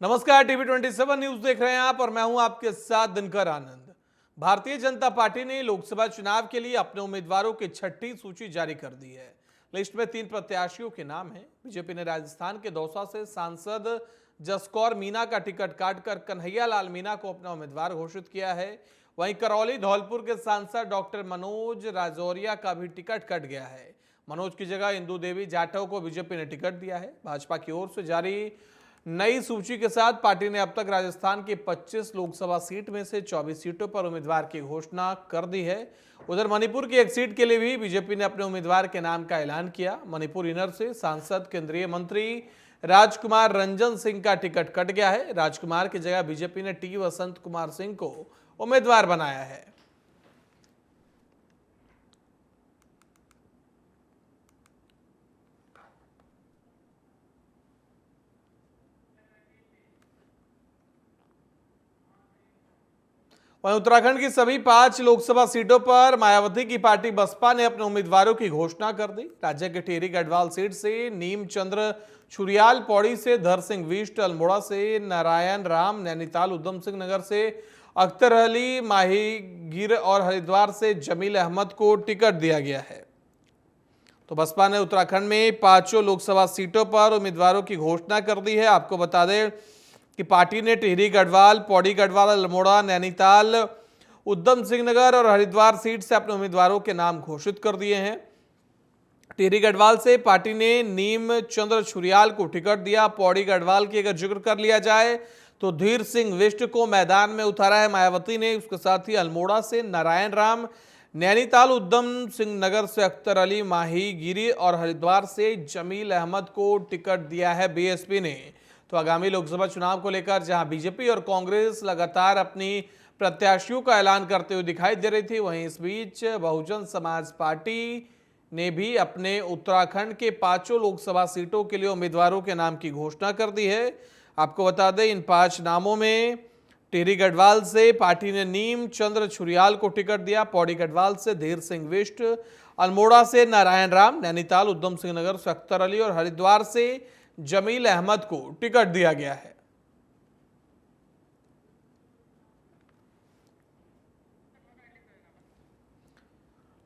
नमस्कार, TV 27 news देख रहे हैं आप और मैं हूं आपके साथ दिनकर आनंद। भारतीय जनता पार्टी ने लोकसभा चुनाव के लिए अपने उम्मीदवारों की छठी सूची जारी कर दी है। लिस्ट में 3 प्रत्याशियों के नाम हैं। बीजेपी ने राजस्थान के दौसा से सांसद जसकौर मीणा का टिकट काटकर कन्हैया लाल मीणा को अपना उम्मीदवार घोषित किया है। वहीं करौली धौलपुर के सांसद डॉक्टर मनोज राजौरिया का भी टिकट कट गया है। मनोज की जगह इंदू देवी जाटव को बीजेपी ने टिकट दिया है। भाजपा की ओर से जारी नई सूची के साथ पार्टी ने अब तक राजस्थान की 25 लोकसभा सीट में से 24 सीटों पर उम्मीदवार की घोषणा कर दी है। उधर मणिपुर की एक सीट के लिए भी बीजेपी ने अपने उम्मीदवार के नाम का ऐलान किया। मणिपुर इनर से सांसद केंद्रीय मंत्री राजकुमार रंजन सिंह का टिकट कट गया है। राजकुमार की जगह बीजेपी ने टी वसंत कुमार सिंह को उम्मीदवार बनाया है। वहीं उत्तराखंड की सभी 5 लोकसभा सीटों पर मायावती की पार्टी बसपा ने अपने उम्मीदवारों की घोषणा कर दी। राज्य के टिहरी गढ़वाल सीट से नीम चंद्र छुरियाल, पौड़ी से धर सिंह विष्ट, अल्मोड़ा से नारायण राम, नैनीताल उधम सिंह नगर से अख्तर अली माहीगिर और हरिद्वार से जमील अहमद को टिकट दिया गया है। तो बसपा ने उत्तराखंड में 5 लोकसभा सीटों पर उम्मीदवारों की घोषणा कर दी है। आपको बता दें कि पार्टी ने टिहरी गढ़वाल, पौड़ी गढ़वाल, अल्मोड़ा, नैनीताल, उधम सिंह नगर और हरिद्वार सीट से अपने उम्मीदवारों के नाम घोषित कर दिए हैं। टिहरी गढ़वाल से पार्टी ने नीम चंद्र छुरियाल को टिकट दिया। पौड़ी गढ़वाल की अगर जिक्र कर लिया जाए तो धीर सिंह विष्ट को मैदान में उतारा है मायावती ने। उसके साथ ही अल्मोड़ा से नारायण राम, नैनीताल उधम सिंह नगर से अख्तर अली माहीगिरी और हरिद्वार से जमील अहमद को टिकट दिया है बीएसपी ने। तो आगामी लोकसभा चुनाव को लेकर जहां बीजेपी और कांग्रेस लगातार अपनी प्रत्याशियों का ऐलान करते हुए दिखाई दे रही थी, वहीं इस बीच बहुजन समाज पार्टी ने भी अपने उत्तराखंड के 5 लोकसभा सीटों के लिए उम्मीदवारों के नाम की घोषणा कर दी है। आपको बता दें, इन 5 नामों में टिहरी गढ़वाल से पार्टी ने नीम चंद्र छुरियाल को टिकट दिया, पौड़ी गढ़वाल से धीर सिंह विष्ट, अल्मोड़ा से नारायण राम, नैनीताल उधम सिंह नगर से अख्तर अली और हरिद्वार से जमील अहमद को टिकट दिया गया है।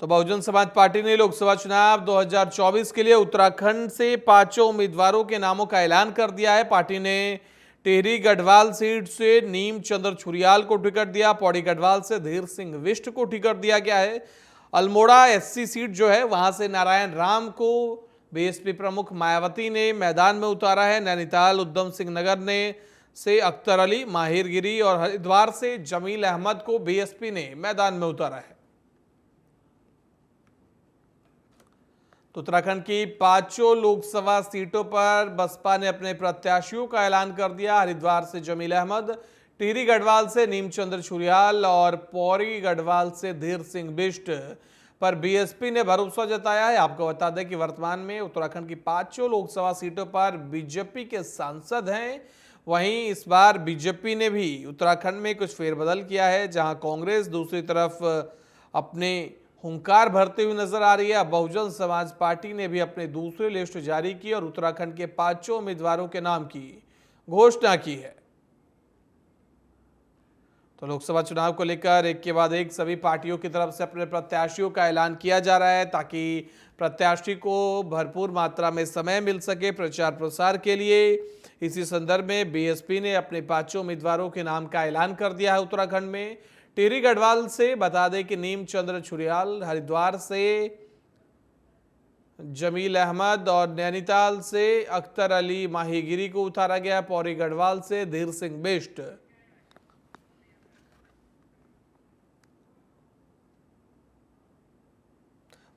तो बहुजन समाज पार्टी ने लोकसभा चुनाव 2024 के लिए उत्तराखंड से 5 उम्मीदवारों के नामों का ऐलान कर दिया है। पार्टी ने टिहरी गढ़वाल सीट से नीम चंद्र छुरियाल को टिकट दिया, पौड़ी गढ़वाल से धीर सिंह विष्ट को टिकट दिया गया है। अल्मोड़ा एससी सीट जो है वहां से नारायण राम को बीएसपी प्रमुख मायावती ने मैदान में उतारा है। नैनीताल उधम सिंह नगर ने से अख्तर अली माहिरगिरी और हरिद्वार से जमील अहमद को बीएसपी ने मैदान में उतारा है। तो उत्तराखंड की 5 लोकसभा सीटों पर बसपा ने अपने प्रत्याशियों का ऐलान कर दिया। हरिद्वार से जमील अहमद, टिहरी गढ़वाल से नीमचंद्र छुरियाल और पौड़ी गढ़वाल से धीर सिंह बिष्ट पर बीएसपी ने भरोसा जताया है। आपको बता दें कि वर्तमान में उत्तराखंड की 5 लोकसभा सीटों पर बीजेपी के सांसद हैं। वहीं इस बार बीजेपी ने भी उत्तराखंड में कुछ फेरबदल किया है, जहां कांग्रेस दूसरी तरफ अपने हुंकार भरते हुए नजर आ रही है। बहुजन समाज पार्टी ने भी अपनी दूसरी लिस्ट जारी की और उत्तराखंड के 5 उम्मीदवारों के नाम की घोषणा की है। तो लोकसभा चुनाव को लेकर एक के बाद एक सभी पार्टियों की तरफ से अपने प्रत्याशियों का ऐलान किया जा रहा है, ताकि प्रत्याशी को भरपूर मात्रा में समय मिल सके प्रचार प्रसार के लिए। इसी संदर्भ में बीएसपी ने अपने 5 उम्मीदवारों के नाम का ऐलान कर दिया है। उत्तराखंड में टिहरी गढ़वाल से बता दें कि नीम चंद्र छुरियाल, हरिद्वार से जमील अहमद और नैनीताल से अख्तर अली माहीगिरी को उतारा गया। पौड़ी गढ़वाल से धीर सिंह बिष्ट।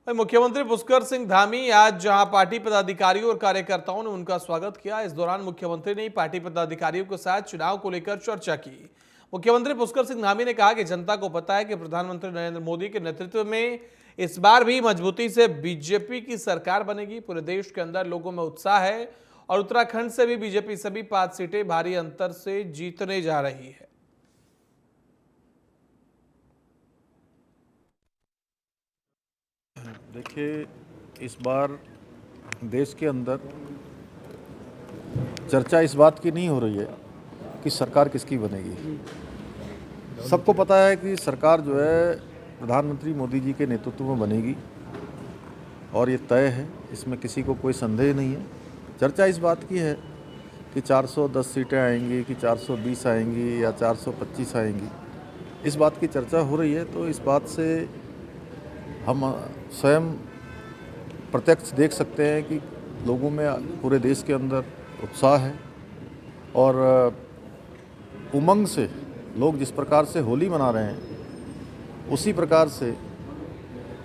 मुख्यमंत्री पुष्कर सिंह धामी आज जहां पार्टी पदाधिकारियों और कार्यकर्ताओं ने उनका स्वागत किया, इस दौरान मुख्यमंत्री ने पार्टी पदाधिकारियों के साथ चुनाव को लेकर चर्चा की। मुख्यमंत्री पुष्कर सिंह धामी ने कहा कि जनता को पता है कि प्रधानमंत्री नरेंद्र मोदी के नेतृत्व में इस बार भी मजबूती से बीजेपी की सरकार बनेगी। पूरे देश के अंदर लोगों में उत्साह है और उत्तराखंड से भी बीजेपी सभी 5 सीटें भारी अंतर से जीतने जा रही है। देखिए, इस बार देश के अंदर चर्चा इस बात की नहीं हो रही है कि सरकार किसकी बनेगी। सबको पता है कि सरकार जो है प्रधानमंत्री मोदी जी के नेतृत्व में बनेगी और ये तय है, इसमें किसी को कोई संदेह नहीं है। चर्चा इस बात की है कि 410 सीटें आएंगी कि 420 आएंगी या 425 आएंगी, इस बात की चर्चा हो रही है। तो इस बात से हम स्वयं प्रत्यक्ष देख सकते हैं कि लोगों में पूरे देश के अंदर उत्साह है और उमंग से लोग जिस प्रकार से होली मना रहे हैं उसी प्रकार से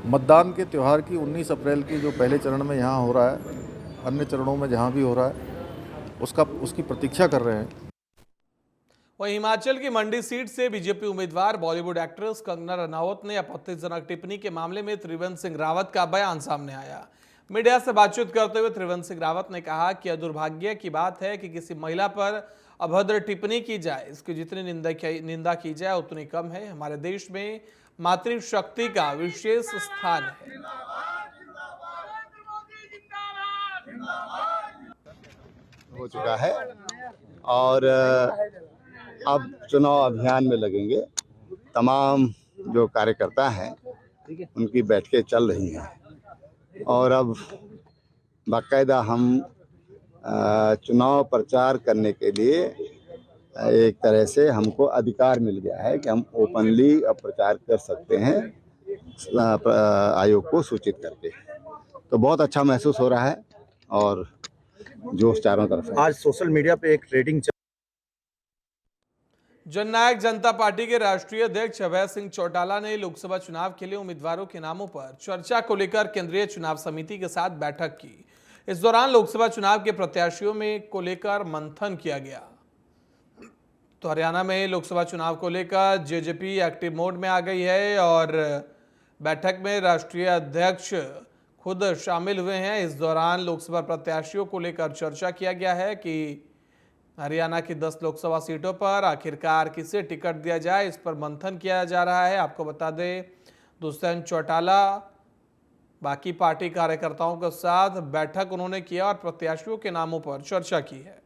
मतदान के त्यौहार की 19 अप्रैल की जो पहले चरण में यहाँ हो रहा है, अन्य चरणों में जहाँ भी हो रहा है उसकी प्रतीक्षा कर रहे हैं। वहीं हिमाचल की मंडी सीट से बीजेपी उम्मीदवार बॉलीवुड एक्ट्रेस कंगना रनावत ने आपत्तिजनक टिप्पणी के मामले में त्रिवेंद्र सिंह रावत का बयान सामने आया। मीडिया से बातचीत करते हुए त्रिवेंद्र सिंह रावत ने कहा कि यह दुर्भाग्य की बात है कि किसी महिला पर अभद्र टिप्पणी की जाए। इसकी जितनी निंदा की जाए उतनी कम है। हमारे देश में मातृशक्ति का विशेष स्थान है। हो चुका है और अब चुनाव अभियान में लगेंगे। तमाम जो कार्यकर्ता हैं उनकी बैठकें चल रही हैं और अब बाकायदा हम चुनाव प्रचार करने के लिए एक तरह से हमको अधिकार मिल गया है कि हम ओपनली प्रचार कर सकते हैं आयोग को सूचित करके। तो बहुत अच्छा महसूस हो रहा है और जोश चारों तरफ है। आज सोशल मीडिया पे एक ट्रेडिंग जननायक जनता पार्टी के राष्ट्रीय अध्यक्ष अभय सिंह चौटाला ने लोकसभा चुनाव के लिए उम्मीदवारों के नामों पर चर्चा को लेकर केंद्रीय चुनाव समिति के साथ बैठक की। इस दौरान लोकसभा चुनाव के प्रत्याशियों में को लेकर मंथन किया गया। तो हरियाणा में लोकसभा चुनाव को लेकर जेजेपी एक्टिव मोड में आ गई है और बैठक में राष्ट्रीय अध्यक्ष खुद शामिल हुए हैं। इस दौरान लोकसभा प्रत्याशियों को लेकर चर्चा किया गया है कि हरियाणा की 10 लोकसभा सीटों पर आखिरकार किसे टिकट दिया जाए, इस पर मंथन किया जा रहा है। आपको बता दें, दुष्यंत चौटाला बाकी पार्टी कार्यकर्ताओं के साथ बैठक उन्होंने किया और प्रत्याशियों के नामों पर चर्चा की है।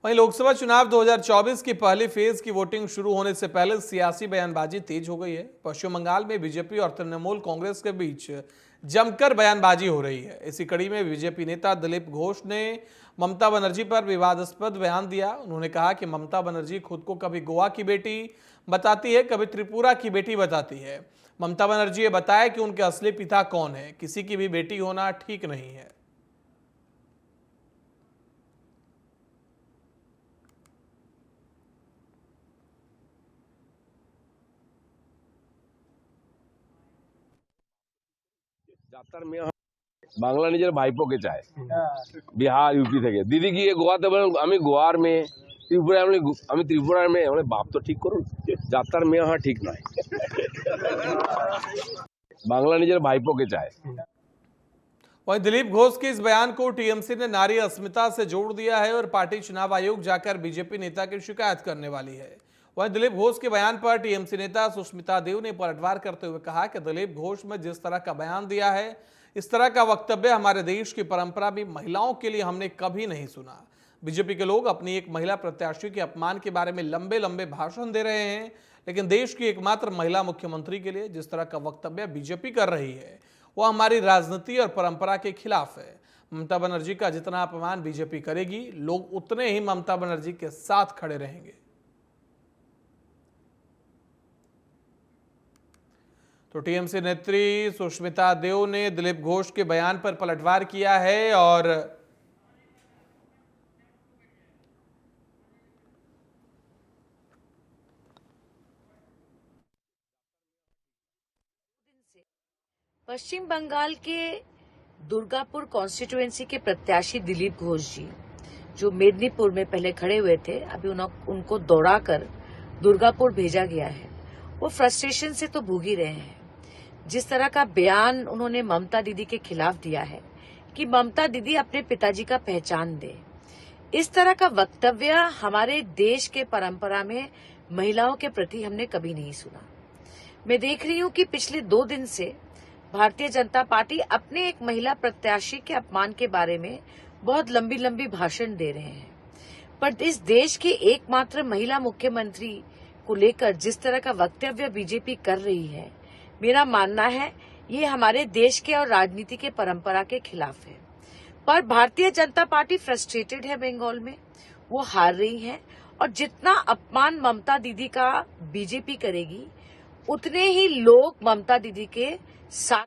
वहीं लोकसभा चुनाव 2024 की पहली फेज की वोटिंग शुरू होने से पहले सियासी बयानबाजी तेज हो गई है। पश्चिम बंगाल में बीजेपी और तृणमूल कांग्रेस के बीच जमकर बयानबाजी हो रही है। इसी कड़ी में बीजेपी नेता दिलीप घोष ने ममता बनर्जी पर विवादास्पद बयान दिया। उन्होंने कहा कि ममता बनर्जी खुद को कभी गोवा की बेटी बताती है, कभी त्रिपुरा की बेटी बताती है। ममता बनर्जी ये बताए कि उनके असली पिता कौन है। किसी की भी बेटी होना ठीक नहीं है। যাত্রার মেয়ে বাংলা নিজের ভাইপোকে চায়, বিহার ইউপি থেকে। দিদি গিয়ে গোয়াতে বলেন আমি গোয়ার মেয়ে, ত্রিপুরার আমি ত্রিপুরার মেয়ে। মানে বাপ তো ঠিক করুন, যাত্রার মেয়ে হওয়া ঠিক নয়। বাংলা নিজের ভাইপোকে চায়। वहीं दिलीप घोष के इस बयान को टीएमसी ने नारी अस्मिता से जोड़ दिया है और पार्टी चुनाव आयोग जाकर बीजेपी नेता की शिकायत करने वाली है। वहीं दिलीप घोष के बयान पर टीएमसी नेता सुष्मिता देव ने पलटवार करते हुए कहा कि दिलीप घोष में जिस तरह का बयान दिया है, इस तरह का वक्तव्य हमारे देश की परंपरा में महिलाओं के लिए हमने कभी नहीं सुना। बीजेपी के लोग अपनी एक महिला प्रत्याशी के अपमान के बारे में लंबे लंबे भाषण दे रहे हैं, लेकिन देश की एकमात्र महिला मुख्यमंत्री के लिए जिस तरह का वक्तव्य बीजेपी कर रही है वो हमारी राजनीति और परंपरा के खिलाफ है। ममता बनर्जी का जितना अपमान बीजेपी करेगी, लोग उतने ही ममता बनर्जी के साथ खड़े रहेंगे। तो टीएमसी नेत्री सुष्मिता देव ने दिलीप घोष के बयान पर पलटवार किया है और पश्चिम बंगाल के दुर्गापुर कॉन्स्टिट्यूएंसी के प्रत्याशी दिलीप घोष जी, जो मेदिनीपुर में पहले खड़े हुए थे, अभी उनको दौड़ाकर दुर्गापुर भेजा गया है। वो फ्रस्ट्रेशन से तो भूग ही रहे हैं। जिस तरह का बयान उन्होंने ममता दीदी के खिलाफ दिया है कि ममता दीदी अपने पिताजी का पहचान दे, इस तरह का वक्तव्य हमारे देश के परंपरा में महिलाओं के प्रति हमने कभी नहीं सुना। मैं देख रही हूं कि पिछले 2 दिन से भारतीय जनता पार्टी अपने एक महिला प्रत्याशी के अपमान के बारे में बहुत लंबी लंबी भाषण दे रहे हैं, पर इस देश के एकमात्र महिला मुख्यमंत्री को लेकर जिस तरह का वक्तव्य बीजेपी कर रही है, मेरा मानना है ये हमारे देश के और राजनीति के परंपरा के खिलाफ है। पर भारतीय जनता पार्टी फ्रस्ट्रेटेड है, बंगाल में वो हार रही है और जितना अपमान ममता दीदी का बीजेपी करेगी उतने ही लोग ममता दीदी के साथ।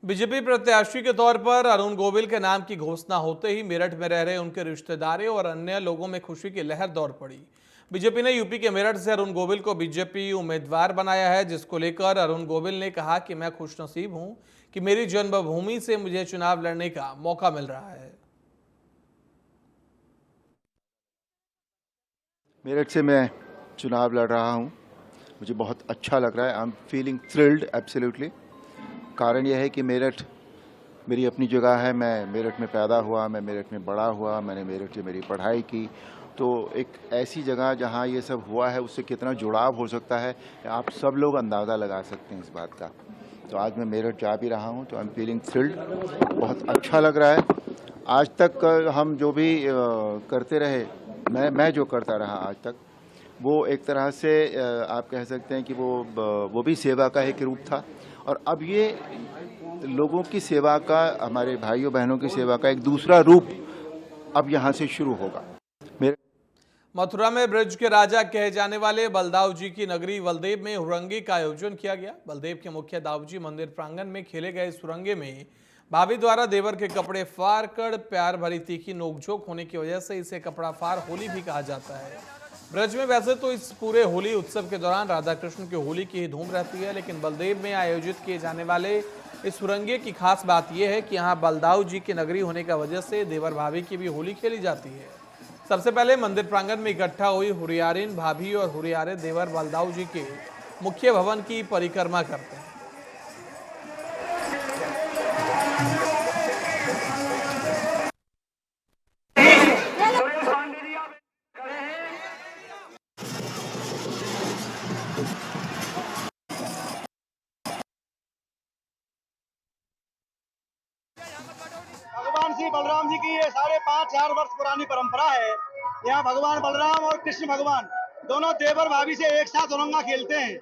बीजेपी प्रत्याशी के तौर पर अरुण गोविल के नाम की घोषणा होते ही मेरठ में रह रहे उनके रिश्तेदारों और अन्य लोगों में खुशी की लहर दौड़ पड़ी। बीजेपी ने यूपी के मेरठ से अरुण गोविल को बीजेपी उम्मीदवार बनाया है, जिसको लेकर अरुण गोविल ने कहा कि मैं खुशनसीब हूं कि मेरी जन्मभूमि से मुझे चुनाव लड़ने का मौका मिल रहा है। मेरठ से मैं चुनाव लड़ रहा हूं, मुझे बहुत अच्छा लग रहा है। I am feeling thrilled absolutely. कारण यह है कि मेरठ मेरी अपनी जगह है, मैं मेरठ में पैदा हुआ, मैं मेरठ में बड़ा हुआ, मैंने मेरठ से मेरी पढ़ाई की। तो एक ऐसी जगह जहां ये सब हुआ है उससे कितना जुड़ाव हो सकता है आप सब लोग अंदाज़ा लगा सकते हैं इस बात का। तो आज मैं मेरठ जा भी रहा हूं तो आई एम फीलिंग थ्रिल्ड, बहुत अच्छा लग रहा है। आज तक हम जो भी करते रहे, मैं जो करता रहा आज तक, वो एक तरह से आप कह सकते हैं कि वो भी सेवा का एक रूप था। और अब ये लोगों की सेवा का, हमारे भाइयों बहनों की सेवा का एक दूसरा रूप अब यहाँ से शुरू होगा। मथुरा में ब्रज के राजा कहे जाने वाले बलदाऊ जी की नगरी बलदेव में हुरंगे का आयोजन किया गया। बलदेव के मुख्य दाऊजी मंदिर प्रांगण में खेले गए इस हुरंगे में भाभी द्वारा देवर के कपड़े फाड़ कर प्यार भरी तीखी नोकझोंक होने की वजह से इसे कपड़ा फाड़ होली भी कहा जाता है। ब्रज में वैसे तो इस पूरे होली उत्सव के दौरान राधा कृष्ण की होली की ही धूम रहती है, लेकिन बलदेव में आयोजित किए जाने वाले इस हुरंगे की खास बात यह है कि यहाँ बलदाऊ जी की नगरी होने की वजह से देवर भाभी की भी होली खेली जाती है। सबसे पहले मंदिर प्रांगण में इकट्ठा हुई हुरियारिन भाभी और हुरियारे देवर बलदाऊ जी के मुख्य भवन की परिक्रमा करते हैं। भगवान श्री बलराम जी की ये 5,500 वर्ष पुरानी परंपरा है। यहाँ भगवान बलराम और कृष्ण भगवान दोनों देवर भाभी से एक साथ हुरंगा खेलते हैं।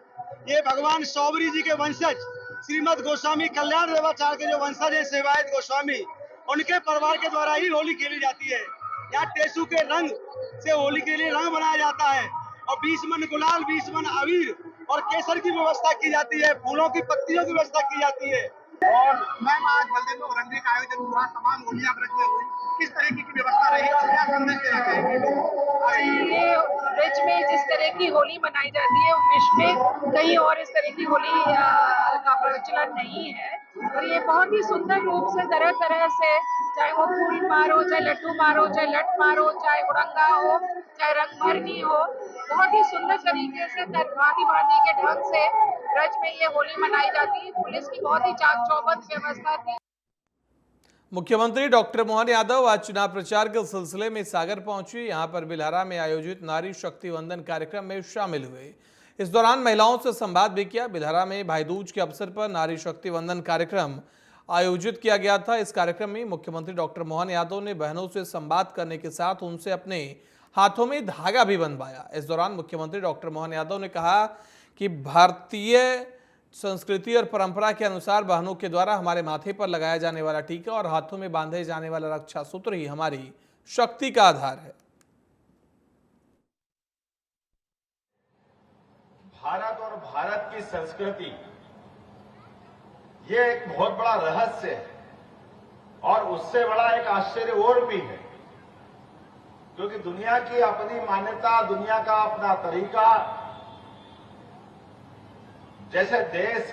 ये भगवान सौबरी जी के वंशज श्रीमद गोस्वामी कल्याण देवाचार्य के जो वंशज है सेवायत गोस्वामी, उनके परिवार के द्वारा ही होली खेली जाती है। यहाँ टेसू के रंग से होली के लिए रंग बनाया जाता है और 20 मन गुलाल, 20 मन अबीर और केसर की व्यवस्था की जाती है, फूलों की पत्तियों की व्यवस्था की जाती है। और मैम आज बलदेव में हुरंगे का आयोजन हुआ, तमाम होलियां ब्रज में हुई, किस तरीके की व्यवस्था रही, क्या संदेश देना चाहेंगे? ये ब्रज में जिस तरह की होली मनाई जाती है विश्व में कहीं और इस तरह की होली का प्रचलन नहीं है। और ये बहुत ही सुंदर रूप से तरह तरह से, चाहे वो फूल मारो, चाहे लड्डू मारो, चाहे लट मारो, चाहे हुरंगा हो, चाहे रंग भरनी हो, बहुत ही सुंदर तरीके से भांति भांति के ढंग से ब्रज में ये होली मनाई जाती है। पुलिस की बहुत ही चाक चौबंद व्यवस्था थी। मुख्यमंत्री डॉक्टर मोहन यादव आज चुनाव प्रचार के सिलसिले में सागर पहुंचे। यहां पर बिल्हारा में आयोजित नारी शक्ति वंदन कार्यक्रम में शामिल हुए। इस दौरान महिलाओं से संवाद भी किया। बिल्हारा में भाई दूज के अवसर पर नारी शक्ति वंदन कार्यक्रम आयोजित किया गया था। इस कार्यक्रम में मुख्यमंत्री डॉक्टर मोहन यादव ने बहनों से संवाद करने के साथ उनसे अपने हाथों में धागा भी बंधवाया। इस दौरान मुख्यमंत्री डॉक्टर मोहन यादव ने कहा कि भारतीय संस्कृति और परंपरा के अनुसार बहनों के द्वारा हमारे माथे पर लगाया जाने वाला टीका और हाथों में बांधे जाने वाला रक्षा सूत्र ही हमारी शक्ति का आधार है। भारत और भारत की संस्कृति ये एक बहुत बड़ा रहस्य है और उससे बड़ा एक आश्चर्य और भी है, क्योंकि दुनिया की अपनी मान्यता, दुनिया का अपना तरीका, जैसे देश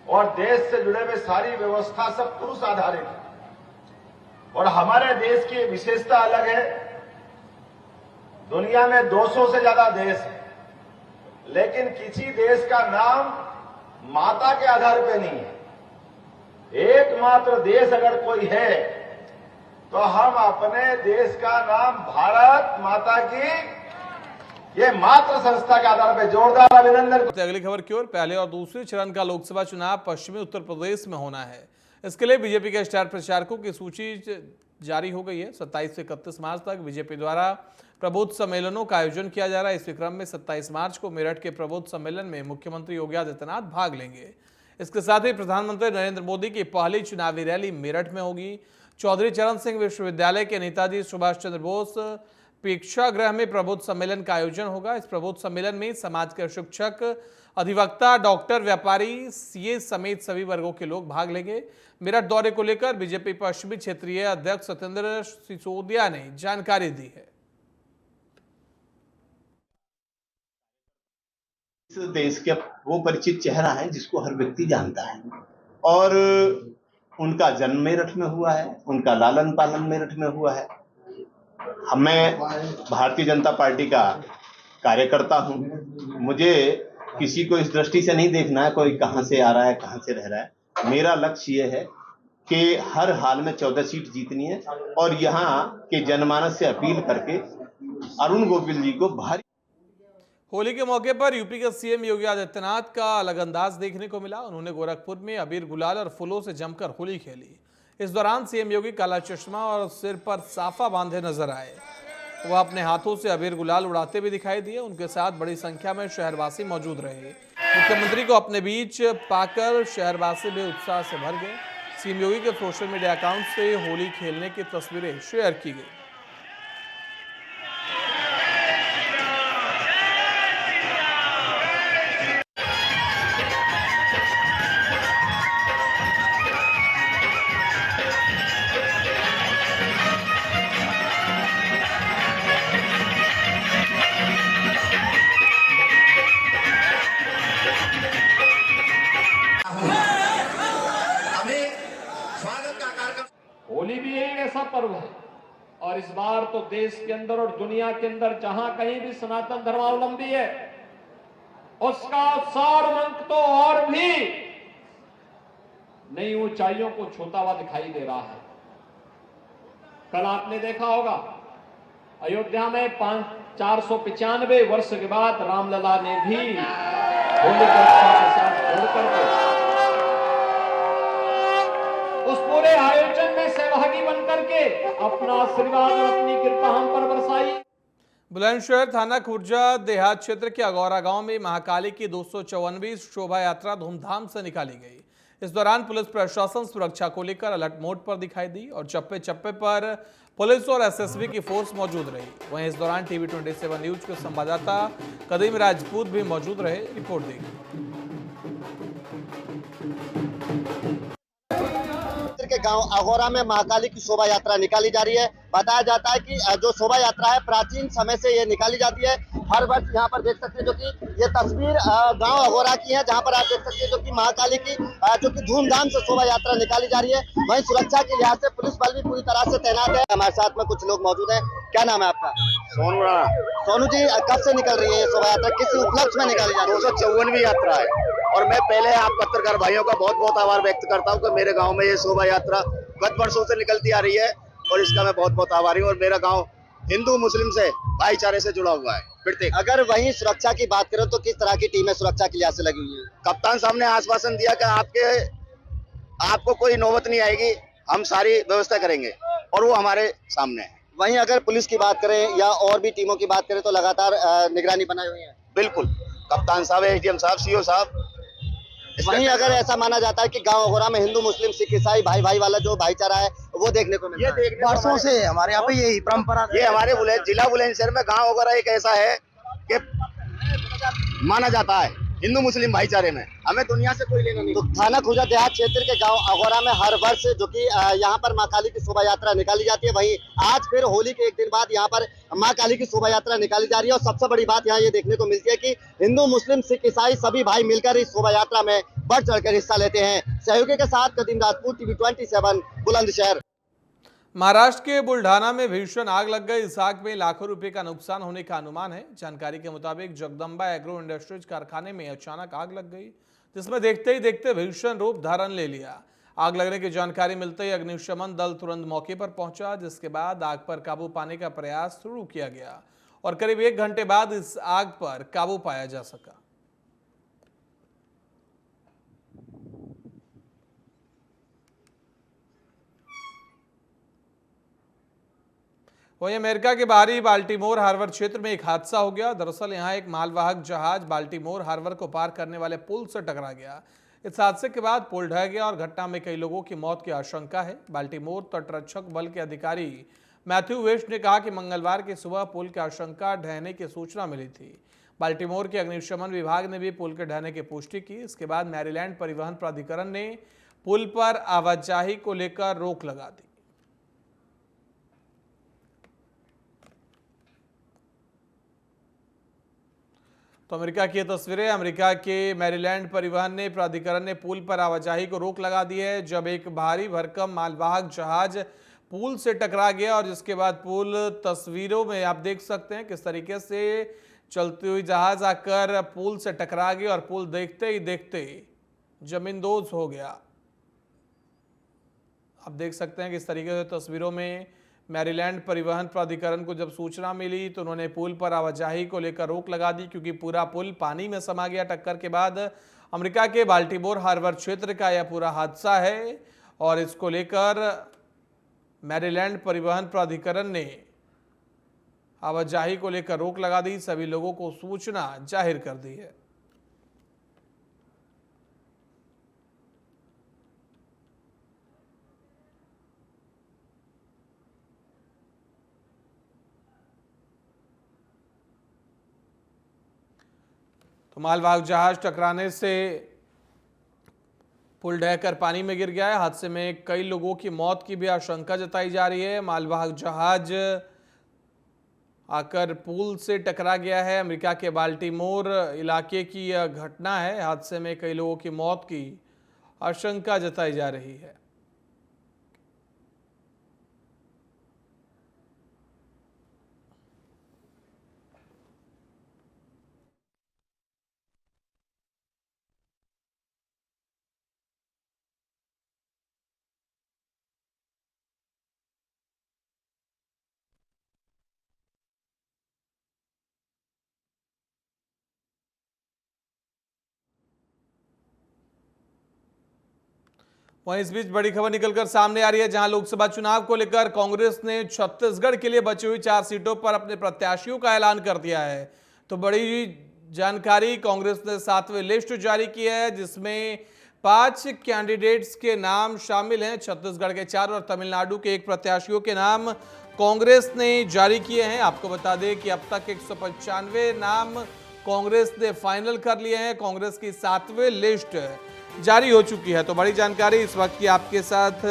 और देश से जुड़े हुए सारी व्यवस्था सब पुरुष आधारित है और हमारे देश की विशेषता अलग है। दुनिया में 200 से ज्यादा देश है, लेकिन किसी देश का नाम माता के आधार पे नहीं है। एकमात्र देश अगर कोई है तो हम अपने देश का नाम भारत माता की ये मात्र संस्था के आधार पर जोरदार अभिनंदन। अगली खबर की ओर, पहले और दूसरे चरण का लोकसभा चुनाव पश्चिमी उत्तर प्रदेश में होना है। इसके लिए बीजेपी के स्टार प्रचारकों की सूची जारी हो गई है। 27 से 31 मार्च तक बीजेपी द्वारा प्रबुद्ध सम्मेलनों का आयोजन किया जा रहा है। इसी क्रम में 27 मार्च को मेरठ के प्रबुद्ध सम्मेलन में मुख्यमंत्री योगी आदित्यनाथ भाग लेंगे। इसके साथ ही प्रधानमंत्री नरेंद्र मोदी की पहली चुनावी रैली मेरठ में होगी। चौधरी चरण सिंह विश्वविद्यालय के नेताजी सुभाष चंद्र बोस प्रेक्षागृह में प्रबुद्ध सम्मेलन का आयोजन होगा। इस प्रबुद्ध सम्मेलन में समाज के शिक्षक, अधिवक्ता, डॉक्टर, व्यापारी, सीए समेत सभी वर्गों के लोग भाग लेंगे। मेरठ दौरे को लेकर बीजेपी पश्चिमी क्षेत्रीय अध्यक्ष सत्येंद्र सिसोदिया ने जानकारी दी है। इस देश के वो परिचित चेहरा है जिसको हर व्यक्ति जानता है और उनका जन्म मेरठ में हुआ है, उनका लालन पालन मेरठ में हुआ है। मैं भारतीय जनता पार्टी का कार्यकर्ता हूं। मुझे किसी को इस दृष्टि से नहीं देखना है कोई कहां से आ रहा है, कहां से रह रहा है। मेरा लक्ष्य ये है कि हर हाल में 14 सीट जीतनी है और यहां के जनमानस से अपील करके अरुण गोविल जी को भारी। होली के मौके पर यूपी के सीएम योगी आदित्यनाथ का अलग अंदाज देखने को मिला। उन्होंने गोरखपुर में अबीर गुलाल और फूलों से जमकर होली खेली। इस दौरान सीएम योगी काला चश्मा और सिर पर साफा बांधे नजर आए। वह अपने हाथों से अबीर गुलाल उड़ाते भी दिखाई दिए। उनके साथ बड़ी संख्या में शहरवासी मौजूद रहे। मुख्यमंत्री को अपने बीच पाकर शहरवासी भी उत्साह से भर गए। सीएम योगी के सोशल मीडिया अकाउंट से होली खेलने की तस्वीरें शेयर की गई। होली भी एक ऐसा पर्व है और इस बार तो देश के अंदर और दुनिया के अंदर जहां कहीं भी सनातन धर्मावलंबी है उसका उत्साह और उमंग तो और भी नई ऊंचाइयों को छूता हुआ दिखाई दे रहा है। कल आपने देखा होगा अयोध्या में 495 वर्ष के बाद रामलला ने भी होली के उत्साह के साथ जोड़कर उस पूरे आयोजन में सहभागी बनकर के अपना आशीर्वाद और अपनी कृपा हम पर बरसाई। बुलंदशहर थाना खुर्जा देहात क्षेत्र के अगौरा गांव में महाकाली की 254वीं शोभा यात्रा धूमधाम से निकाली गई। इस दौरान पुलिस प्रशासन सुरक्षा को लेकर अलर्ट मोड पर दिखाई दी और चप्पे चप्पे पर पुलिस और एसएसबी की फोर्स मौजूद रही। वहीं इस दौरान टीवी 27 न्यूज के संवाददाता कदीम राजपूत भी मौजूद रहे। रिपोर्ट देखिए। के गांव अगौरा में महाकाली की शोभा यात्रा निकाली जा रही है। बताया जाता है कि जो शोभा यात्रा है प्राचीन समय से ये निकाली जाती है। हर वर्ष यहाँ पर देख सकते हैं जो कि ये तस्वीर गांव अगौरा की है जहाँ पर आप देख सकते हैं जो कि महाकाली की जो कि धूमधाम से शोभा यात्रा निकाली जा रही है। वहीं सुरक्षा के लिहाज से पुलिस बल भी पूरी तरह से तैनात है। हमारे साथ में कुछ लोग मौजूद हैं। क्या नाम है आपका? सोनू राणा। सोनू जी, कब से निकल रही है ये शोभा यात्रा, किस उपलक्ष्य में निकाली जा रही है? 254वीं यात्रा है और मैं पहले आप पत्रकार भाइयों का बहुत बहुत आभार व्यक्त करता हूं कि मेरे गांव में ये शोभा यात्रा गत वर्षों से निकलती आ रही है और इसका मैं बहुत बहुत आभारी हूं। और मेरा गांव हिंदू मुस्लिम से भाईचारे से जुड़ा हुआ है। अगर वहीं सुरक्षा की बात करें तो किस तरह की टीमें सुरक्षा के लिहाज से लगी हुई है? कप्तान साहब ने आश्वासन दिया कि आपको कोई नौबत नहीं आएगी, हम सारी व्यवस्था करेंगे और वो हमारे सामने है। वहीं अगर पुलिस की बात करें या और भी टीमों की बात करें तो लगातार निगरानी बनाई हुई है। बिल्कुल, कप्तान साहब, एडीएम साहब, सीओ साहब। वहीं अगर ऐसा माना जाता है कि गांव अगौरा में हिंदू मुस्लिम सिख ईसाई भाई भाई वाला जो भाईचारा है वो देखने को मिलता है। वर्षों से हमारे यहाँ पे यही परंपरा, ये हमारे जिला बुलंदशहर में गांव अगौरा एक ऐसा है कि माना जाता है हिंदू मुस्लिम भाईचारे में, हमें दुनिया से कोई लेना नहीं। तो थाना खुर्जा देहात क्षेत्र के गांव अगौरा में हर वर्ष जो कि यहाँ पर माँ काली की शोभा यात्रा निकाली जाती है, वहीं आज फिर होली के एक दिन बाद यहाँ पर माँ काली की शोभा यात्रा निकाली जा रही है। और सबसे बड़ी बात यहाँ ये देखने को मिलती है कि हिंदू मुस्लिम सिख ईसाई सभी भाई मिलकर इस शोभा यात्रा में बढ़ चढ़कर हिस्सा लेते हैं। सहयोगी के साथ कदीम राजपूत, टीवी 27 बुलंदशहर। महाराष्ट्र के बुल्ढाना में भीषण आग लग गई। इस आग में लाखों रुपए का नुकसान होने का अनुमान है। जानकारी के मुताबिक जगदम्बा एग्रो इंडस्ट्रीज कारखाने में अचानक आग लग गई, जिसमें देखते ही देखते भीषण रूप धारण ले लिया। आग लगने की जानकारी मिलते ही अग्निशमन दल तुरंत मौके पर पहुंचा, जिसके बाद आग पर काबू पाने का प्रयास शुरू किया गया और करीब 1 घंटे बाद इस आग पर काबू पाया जा सका। वहीं अमेरिका के बाहरी बाल्टीमोर हार्बर क्षेत्र में एक हादसा हो गया। दरअसल यहां एक मालवाहक जहाज बाल्टीमोर हार्बर को पार करने वाले पुल से टकरा गया। इस हादसे के बाद पुल ढह गया और घटना में कई लोगों की मौत की आशंका है। बाल्टीमोर तटरक्षक बल के अधिकारी मैथ्यू वेस्ट ने कहा कि मंगलवार की सुबह पुल की आशंका ढहने की सूचना मिली थी। बाल्टीमोर के अग्निशमन विभाग ने भी पुल के ढहने की पुष्टि की। इसके बाद मैरीलैंड परिवहन प्राधिकरण ने पुल पर आवाजाही को लेकर रोक लगा दी। तो अमेरिका की तस्वीरें। अमेरिका के मैरीलैंड परिवहन ने प्राधिकरण ने पुल पर आवाजाही को रोक लगा दी है जब एक भारी भरकम मालवाहक जहाज पुल से टकरा गया और जिसके बाद पुल, तस्वीरों में आप देख सकते हैं किस तरीके से चलती हुई जहाज आकर पुल से टकरा गया और पुल देखते ही देखते जमींदोज हो गया। आप देख सकते हैं किस तरीके से तस्वीरों में मैरीलैंड परिवहन प्राधिकरण को जब सूचना मिली तो उन्होंने पुल पर आवाजाही को लेकर रोक लगा दी क्योंकि पूरा पुल पानी में समा गया। टक्कर के बाद अमेरिका के बाल्टीमोर हार्बर क्षेत्र का यह पूरा हादसा है और इसको लेकर मैरीलैंड परिवहन प्राधिकरण ने आवाजाही को लेकर रोक लगा दी, सभी लोगों को सूचना जाहिर कर दी है। तो मालवाहक जहाज टकराने से पुल ढहकर पानी में गिर गया है। हादसे में कई लोगों की मौत की भी आशंका जताई जा रही है। मालवाहक जहाज आकर पुल से टकरा गया है। अमेरिका के बाल्टीमोर इलाके की यह घटना है। हादसे में कई लोगों की मौत की आशंका जताई जा रही है। वहीं इस बीच बड़ी खबर निकलकर सामने आ रही है जहां लोकसभा चुनाव को लेकर कांग्रेस ने छत्तीसगढ़ के लिए बची हुई 4 सीटों पर अपने प्रत्याशियों का ऐलान कर दिया है। तो बड़ी जानकारी, कांग्रेस ने 7वीं लिस्ट जारी की है जिसमें 5 कैंडिडेट्स के नाम शामिल हैं। छत्तीसगढ़ के 4 और तमिलनाडु के 1 प्रत्याशियों के नाम कांग्रेस ने जारी किए हैं। आपको बता दें कि अब तक 195 नाम कांग्रेस ने फाइनल कर लिए हैं। कांग्रेस की 7वीं लिस्ट जारी हो चुकी है। तो बड़ी जानकारी इस वक्त की आपके साथ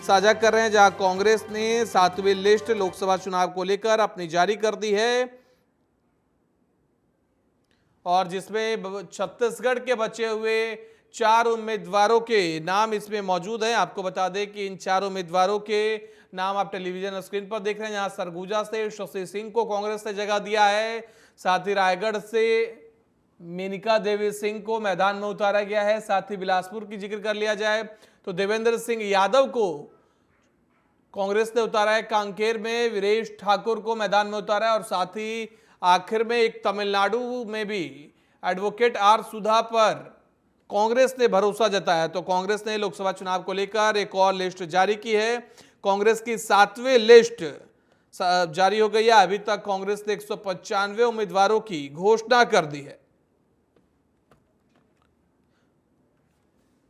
साझा कर रहे हैं जहां कांग्रेस ने 7वीं लिस्ट लोकसभा चुनाव को लेकर अपनी जारी कर दी है और जिसमें छत्तीसगढ़ के बचे हुए 4 उम्मीदवारों के नाम इसमें मौजूद हैं। आपको बता दें कि इन 4 उम्मीदवारों के नाम आप टेलीविजन स्क्रीन पर देख रहे हैं। यहाँ सरगुजा से शशि सिंह को कांग्रेस ने जगह दिया है। साथ ही रायगढ़ से मेनका देवी सिंह को मैदान में उतारा गया है। साथ ही बिलासपुर की जिक्र कर लिया जाए तो देवेंद्र सिंह यादव को कांग्रेस ने उतारा है। कांकेर में वीरेश ठाकुर को मैदान में उतारा है और साथ ही आखिर में एक तमिलनाडु में भी एडवोकेट आर सुधा पर कांग्रेस ने भरोसा जताया है। तो कांग्रेस ने लोकसभा चुनाव को लेकर एक और लिस्ट जारी की है। कांग्रेस की 7वीं लिस्ट जारी हो गई है। अभी तक कांग्रेस ने 195 उम्मीदवारों की घोषणा कर दी है।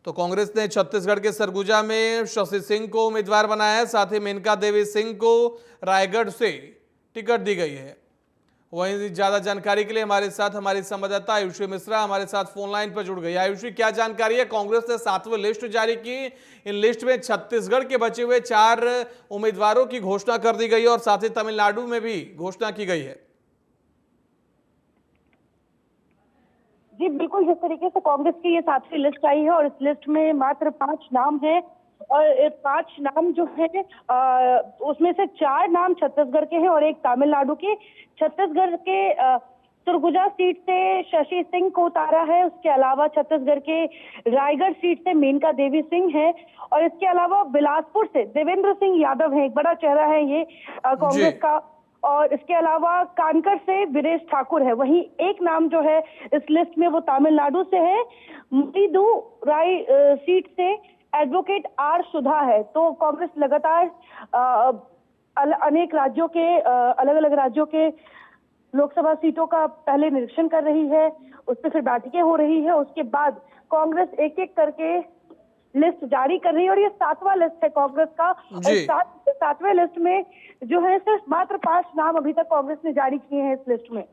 तो कांग्रेस ने छत्तीसगढ़ के सरगुजा में शशि सिंह को उम्मीदवार बनाया है। साथ ही मेनका देवी सिंह को रायगढ़ से टिकट दी गई है। वहीं ज्यादा जानकारी के लिए हमारे साथ हमारी संवाददाता आयुषी मिश्रा हमारे साथ फोन लाइन पर जुड़ गई। आयुषी, क्या जानकारी है? कांग्रेस ने 7वीं लिस्ट जारी की। इन लिस्ट में छत्तीसगढ़ के बचे हुए 4 उम्मीदवारों की घोषणा कर दी गई है और साथ ही तमिलनाडु में भी घोषणा की गई है। जी बिल्कुल, जिस तरीके से कांग्रेस की ये 7वीं लिस्ट आई है और इस लिस्ट में मात्र 5 नाम हैं और 5 नाम जो है उसमें से 4 नाम छत्तीसगढ़ के हैं और 1 तमिलनाडु के। छत्तीसगढ़ के सरगुजा सीट से शशि सिंह को उतारा है। उसके अलावा छत्तीसगढ़ के रायगढ़ सीट से मेनका देवी सिंह है और इसके अलावा बिलासपुर से देवेंद्र सिंह यादव है। एक बड़ा चेहरा है ये कांग्रेस का। और इसके अलावा कानकर से वीरेश ठाकुर है। वहीं एक नाम जो है इस लिस्ट में वो तमिलनाडु से है, मयिलादुथुराई सीट से एडवोकेट आर सुधा है। तो कांग्रेस लगातार अनेक राज्यों के अलग अलग राज्यों के लोकसभा सीटों का पहले निरीक्षण कर रही है, उस पर फिर बैठकें हो रही है, उसके बाद कांग्रेस एक एक करके लिस्ट जारी कर रही है और ये 7वां लिस्ट है कांग्रेस का। और 7वें लिस्ट में जो है सिर्फ मात्र 5 नाम अभी तक कांग्रेस ने जारी किए हैं इस लिस्ट में।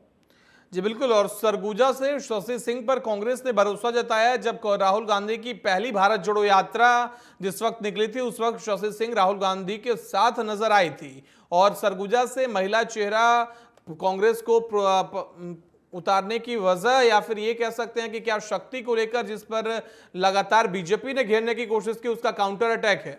जी बिल्कुल। और सरगुजा से शशि सिंह पर कांग्रेस ने भरोसा जताया है। जब राहुल गांधी की पहली भारत जोड़ो यात्रा जिस वक्त निकली थी उस वक्त शशि सिंह राहुल गांधी के साथ नजर आई थी और सरगुजा से महिला चेहरा कांग्रेस को उतारने की वजह, या फिर ये कह सकते हैं कि क्या शक्ति को लेकर जिस पर लगातार बीजेपी ने घेरने की कोशिश की उसका काउंटर अटैक है?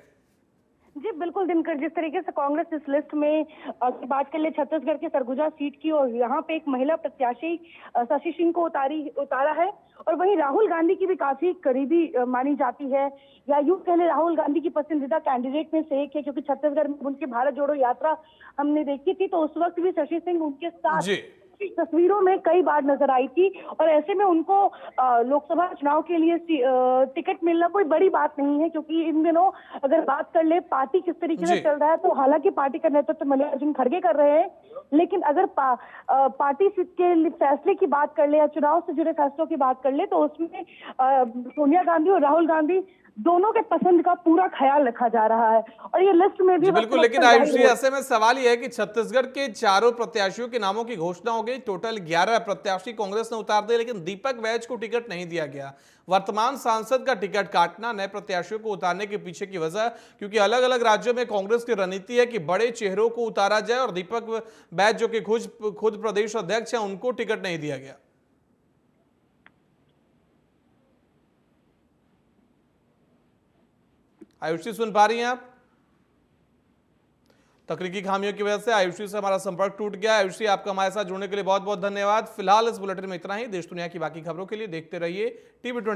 जी बिल्कुल दिनकर, जिस तरीके से कांग्रेस इस लिस्ट में बात कर ले छत्तीसगढ़ के सरगुजा सीट की और यहाँ पे एक महिला प्रत्याशी शशि सिंह को उतारा है और वहीं राहुल गांधी की भी काफी करीबी मानी जाती है, या यूं कह ले राहुल गांधी की पसंदीदा कैंडिडेट में से एक है, क्योंकि छत्तीसगढ़ में उनकी भारत जोड़ो यात्रा हमने देखी थी तो उस वक्त भी शशि सिंह उनके साथ तस्वीरों में कई बार नजर आई थी और ऐसे में उनको लोकसभा चुनाव के लिए टिकट मिलना कोई बड़ी बात नहीं है, क्योंकि इन दिनों अगर बात कर ले पार्टी किस तरीके से चल रहा है तो हालांकि पार्टी का नेतृत्व मल्लिकार्जुन खड़गे कर रहे हैं, लेकिन अगर पार्टी के फैसले की बात कर ले या चुनाव से जुड़े फैसलों की बात कर ले तो उसमें सोनिया गांधी और राहुल गांधी दोनों के पसंद का पूरा ख्याल रखा जा रहा है और ये लिस्ट में भी बिल्कुल। लेकिन आयुषी, ऐसे में सवाल यह है कि छत्तीसगढ़ के चारों प्रत्याशियों के नामों की घोषणा हो गई, टोटल 11 प्रत्याशी कांग्रेस ने उतार दिए, लेकिन दीपक वैज को टिकट नहीं दिया गया। वर्तमान सांसद का टिकट काटना नए प्रत्याशियों को उतारने के पीछे की वजह, क्योंकि अलग अलग राज्यों में कांग्रेस की रणनीति है कि बड़े चेहरों को उतारा जाए और दीपक वैज जो कि खुद प्रदेश अध्यक्ष है उनको टिकट नहीं दिया गया। आयुषी सुन पा रही हैं आप? तकनीकी खामियों की वजह से आयुषी से हमारा संपर्क टूट गया। आयुषी, आपका हमारे साथ जुड़ने के लिए बहुत बहुत धन्यवाद। फिलहाल इस बुलेटिन में इतना ही। देश दुनिया की बाकी खबरों के लिए देखते रहिए TV20।